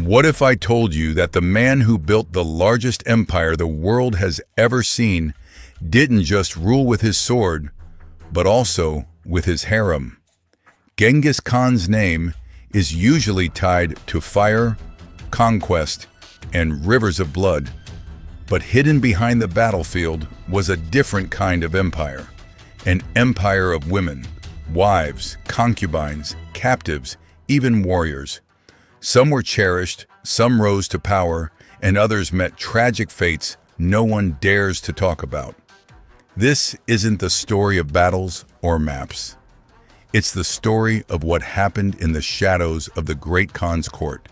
What if I told you that the man who built the largest empire the world has ever seen didn't just rule with his sword, but also with his harem? Genghis Khan's name is usually tied to fire, conquest, and rivers of blood, but hidden behind the battlefield was a different kind of empire, an empire of women, wives, concubines, captives, even warriors. Some were cherished, some rose to power, and others met tragic fates no one dares to talk about. This isn't the story of battles or maps. It's the story of what happened in the shadows of the great Khan's court,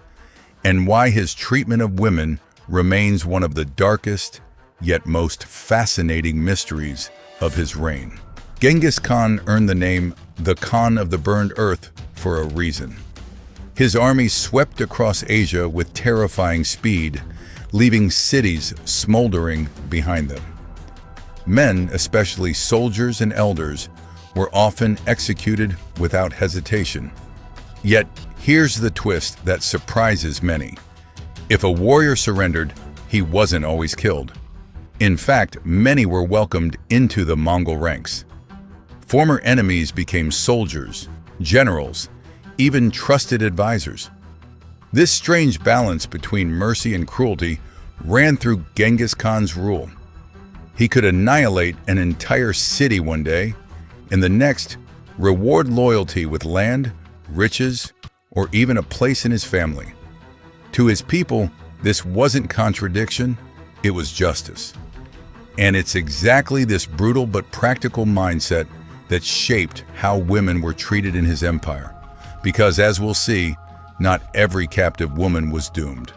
and why his treatment of women remains one of the darkest, yet most fascinating mysteries of his reign. Genghis Khan earned the name the Khan of the Burned Earth for a reason. His army swept across Asia with terrifying speed, leaving cities smoldering behind them. Men, especially soldiers and elders, were often executed without hesitation. Yet, here's the twist that surprises many. If a warrior surrendered, he wasn't always killed. In fact, many were welcomed into the Mongol ranks. Former enemies became soldiers, generals, even trusted advisors. This strange balance between mercy and cruelty ran through Genghis Khan's rule. He could annihilate an entire city one day, and the next reward loyalty with land, riches, or even a place in his family. To his people, this wasn't contradiction, it was justice. And it's exactly this brutal but practical mindset that shaped how women were treated in his empire. Because, as we'll see, not every captive woman was doomed.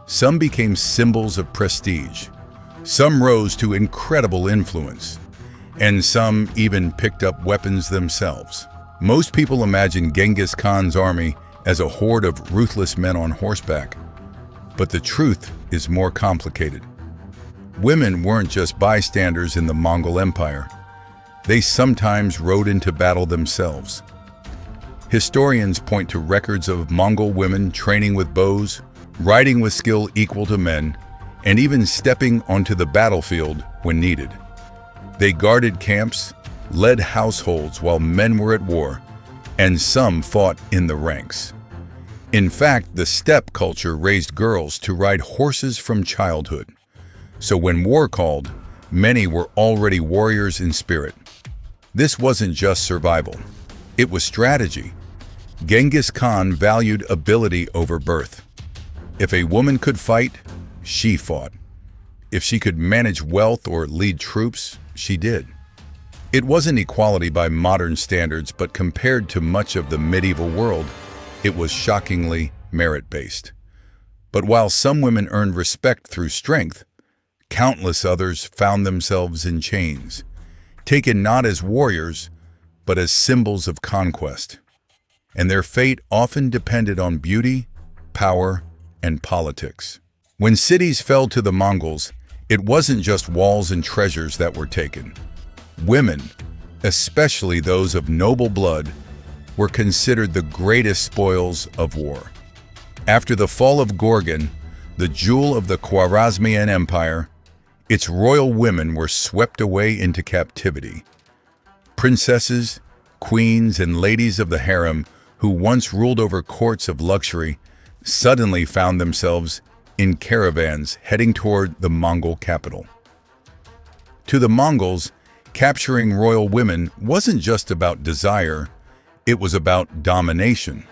Some became symbols of prestige. Some rose to incredible influence. And some even picked up weapons themselves. Most people imagine Genghis Khan's army as a horde of ruthless men on horseback. But the truth is more complicated. Women weren't just bystanders in the Mongol Empire. They sometimes rode into battle themselves. Historians point to records of Mongol women training with bows, riding with skill equal to men, and even stepping onto the battlefield when needed. They guarded camps, led households while men were at war, and some fought in the ranks. In fact, the steppe culture raised girls to ride horses from childhood. So when war called, many were already warriors in spirit. This wasn't just survival, it was strategy. Genghis Khan valued ability over birth. If a woman could fight, she fought. If she could manage wealth or lead troops, she did. It wasn't equality by modern standards, but compared to much of the medieval world, it was shockingly merit-based. But while some women earned respect through strength, countless others found themselves in chains, taken not as warriors, but as symbols of conquest. And their fate often depended on beauty, power, and politics. When cities fell to the Mongols, it wasn't just walls and treasures that were taken. Women, especially those of noble blood, were considered the greatest spoils of war. After the fall of Gorgan, the jewel of the Khwarezmian Empire, its royal women were swept away into captivity. Princesses, queens, and ladies of the harem who once ruled over courts of luxury suddenly found themselves in caravans heading toward the Mongol capital. To the Mongols, capturing royal women wasn't just about desire, it was about domination.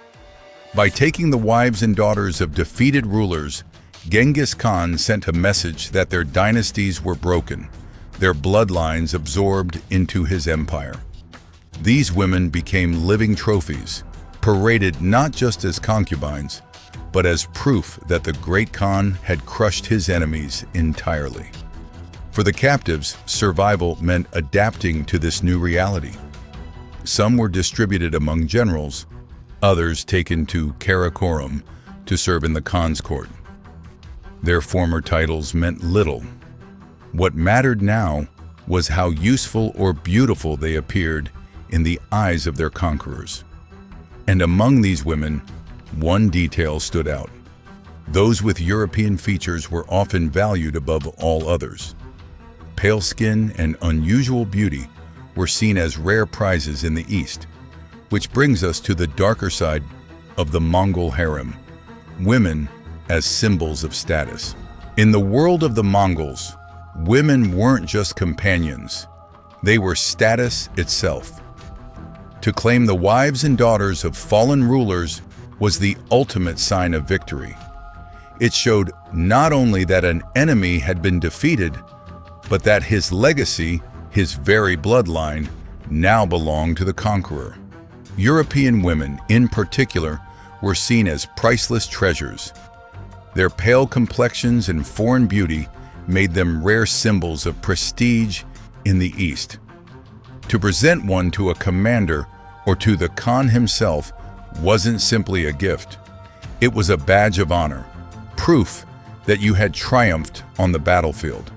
By taking the wives and daughters of defeated rulers, Genghis Khan sent a message that their dynasties were broken, their bloodlines absorbed into his empire. These women became living trophies, paraded not just as concubines, but as proof that the great Khan had crushed his enemies entirely. For the captives, survival meant adapting to this new reality. Some were distributed among generals, others taken to Karakoram to serve in the Khan's court. Their former titles meant little. What mattered now was how useful or beautiful they appeared in the eyes of their conquerors. And among these women, one detail stood out. Those with European features were often valued above all others. Pale skin and unusual beauty were seen as rare prizes in the East, which brings us to the darker side of the Mongol harem, women as symbols of status. In the world of the Mongols, women weren't just companions, they were status itself. To claim the wives and daughters of fallen rulers was the ultimate sign of victory. It showed not only that an enemy had been defeated, but that his legacy, his very bloodline, now belonged to the conqueror. European women, in particular, were seen as priceless treasures. Their pale complexions and foreign beauty made them rare symbols of prestige in the East. To present one to a commander or to the Khan himself wasn't simply a gift. It was a badge of honor, proof that you had triumphed on the battlefield.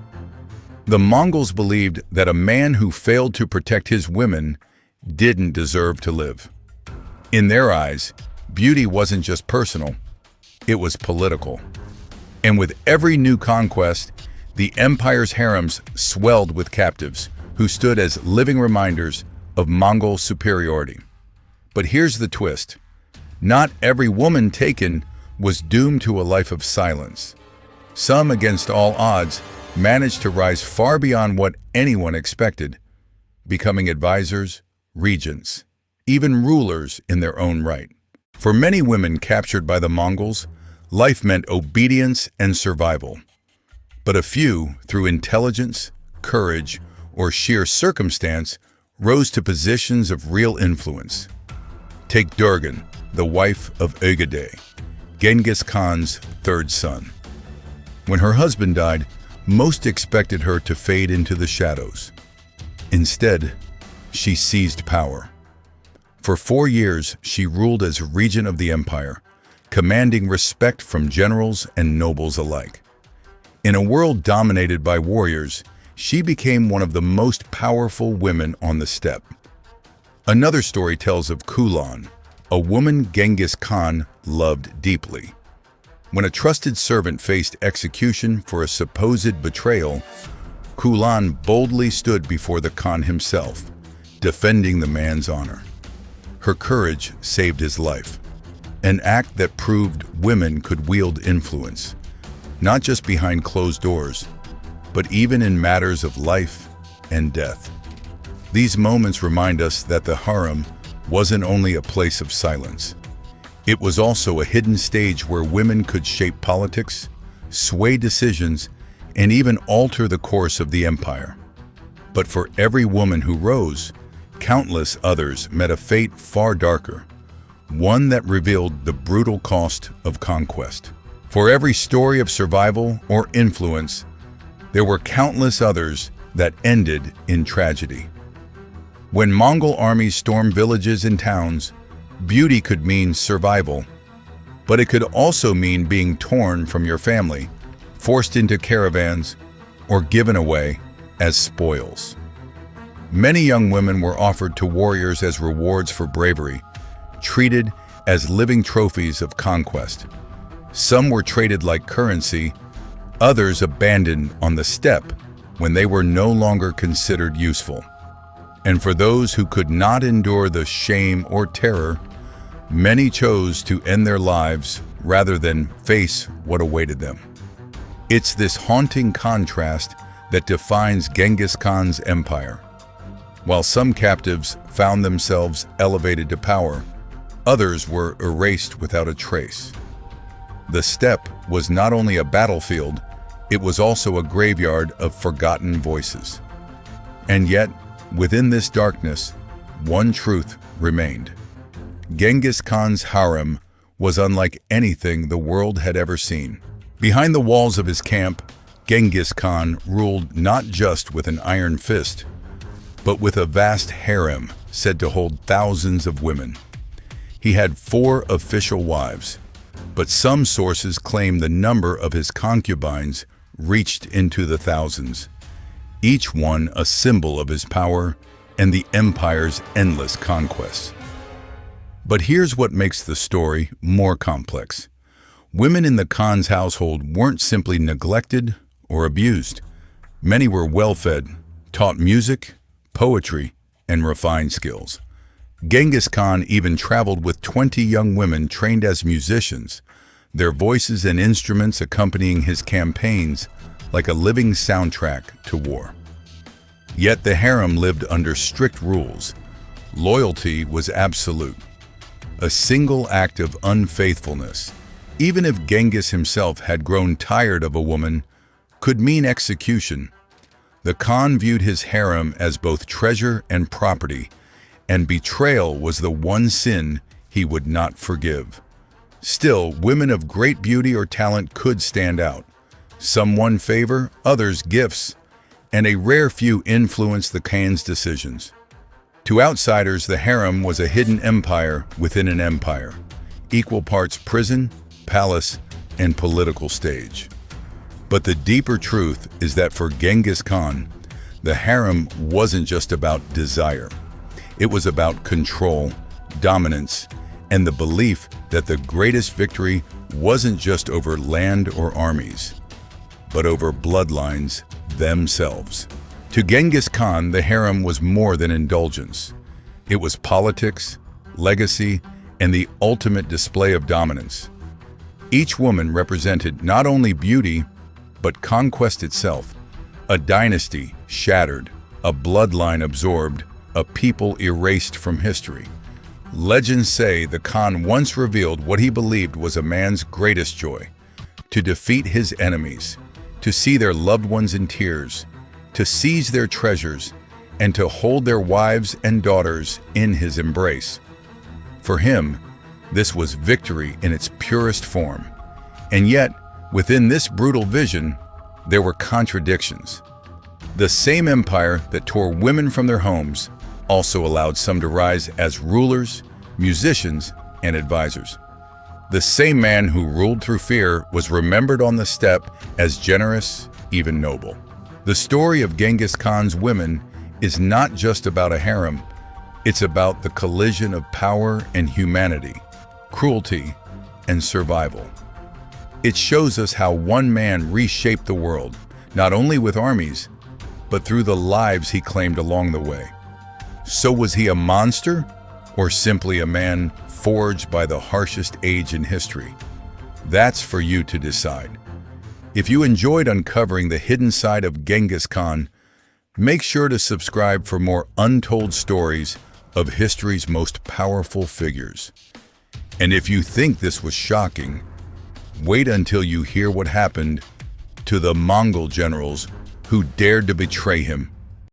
The Mongols believed that a man who failed to protect his women didn't deserve to live. In their eyes, beauty wasn't just personal, it was political. And with every new conquest, the empire's harems swelled with captives who stood as living reminders of Mongol superiority. But here's the twist. Not every woman taken was doomed to a life of silence. Some, against all odds, managed to rise far beyond what anyone expected, becoming advisors, regents, even rulers in their own right. For many women captured by the Mongols, life meant obedience and survival. But a few, through intelligence, courage, or sheer circumstance, rose to positions of real influence. Take Durgan, the wife of Ögedei, Genghis Khan's third son. When her husband died, most expected her to fade into the shadows. Instead, she seized power. For 4 years, she ruled as regent of the empire, commanding respect from generals and nobles alike. In a world dominated by warriors, she became one of the most powerful women on the steppe. Another story tells of Kulan, a woman Genghis Khan loved deeply. When a trusted servant faced execution for a supposed betrayal, Kulan boldly stood before the Khan himself, defending the man's honor. Her courage saved his life, an act that proved women could wield influence, not just behind closed doors, but even in matters of life and death. These moments remind us that the harem wasn't only a place of silence. It was also a hidden stage where women could shape politics, sway decisions, and even alter the course of the empire. But for every woman who rose, countless others met a fate far darker, one that revealed the brutal cost of conquest. For every story of survival or influence, there were countless others that ended in tragedy. When Mongol armies stormed villages and towns, beauty could mean survival, but it could also mean being torn from your family, forced into caravans, or given away as spoils. Many young women were offered to warriors as rewards for bravery, treated as living trophies of conquest. Some were traded like currency, others abandoned on the steppe when they were no longer considered useful. And for those who could not endure the shame or terror, many chose to end their lives rather than face what awaited them. It's this haunting contrast that defines Genghis Khan's empire. While some captives found themselves elevated to power, others were erased without a trace. The steppe was not only a battlefield, it was also a graveyard of forgotten voices. And yet, within this darkness, one truth remained. Genghis Khan's harem was unlike anything the world had ever seen. Behind the walls of his camp, Genghis Khan ruled not just with an iron fist, but with a vast harem said to hold thousands of women. He had 4 official wives, but some sources claim the number of his concubines reached into the thousands, each one a symbol of his power and the empire's endless conquests. But here's what makes the story more complex. Women in the Khan's household weren't simply neglected or abused. Many were well-fed, taught music, poetry, and refined skills. Genghis Khan even traveled with 20 young women trained as musicians, their voices and instruments accompanying his campaigns like a living soundtrack to war. Yet the harem lived under strict rules. Loyalty was absolute. A single act of unfaithfulness, even if Genghis himself had grown tired of a woman, could mean execution. The Khan viewed his harem as both treasure and property, and betrayal was the one sin he would not forgive. Still, women of great beauty or talent could stand out. Some won favor, others gifts, and a rare few influenced the Khan's decisions. To outsiders, the harem was a hidden empire within an empire, equal parts prison, palace, and political stage. But the deeper truth is that for Genghis Khan, the harem wasn't just about desire. It was about control, dominance, and the belief that the greatest victory wasn't just over land or armies, but over bloodlines themselves. To Genghis Khan, the harem was more than indulgence. It was politics, legacy, and the ultimate display of dominance. Each woman represented not only beauty, but conquest itself, a dynasty shattered, a bloodline absorbed, a people erased from history. Legends say the Khan once revealed what he believed was a man's greatest joy: to defeat his enemies, to see their loved ones in tears, to seize their treasures, and to hold their wives and daughters in his embrace. For him, this was victory in its purest form. And yet, within this brutal vision, there were contradictions. The same empire that tore women from their homes also allowed some to rise as rulers, musicians, and advisors. The same man who ruled through fear was remembered on the steppe as generous, even noble. The story of Genghis Khan's women is not just about a harem, it's about the collision of power and humanity, cruelty and survival. It shows us how one man reshaped the world, not only with armies, but through the lives he claimed along the way. So was he a monster, or simply a man forged by the harshest age in history? That's for you to decide. If you enjoyed uncovering the hidden side of Genghis Khan, make sure to subscribe for more untold stories of history's most powerful figures. And if you think this was shocking, wait until you hear what happened to the Mongol generals who dared to betray him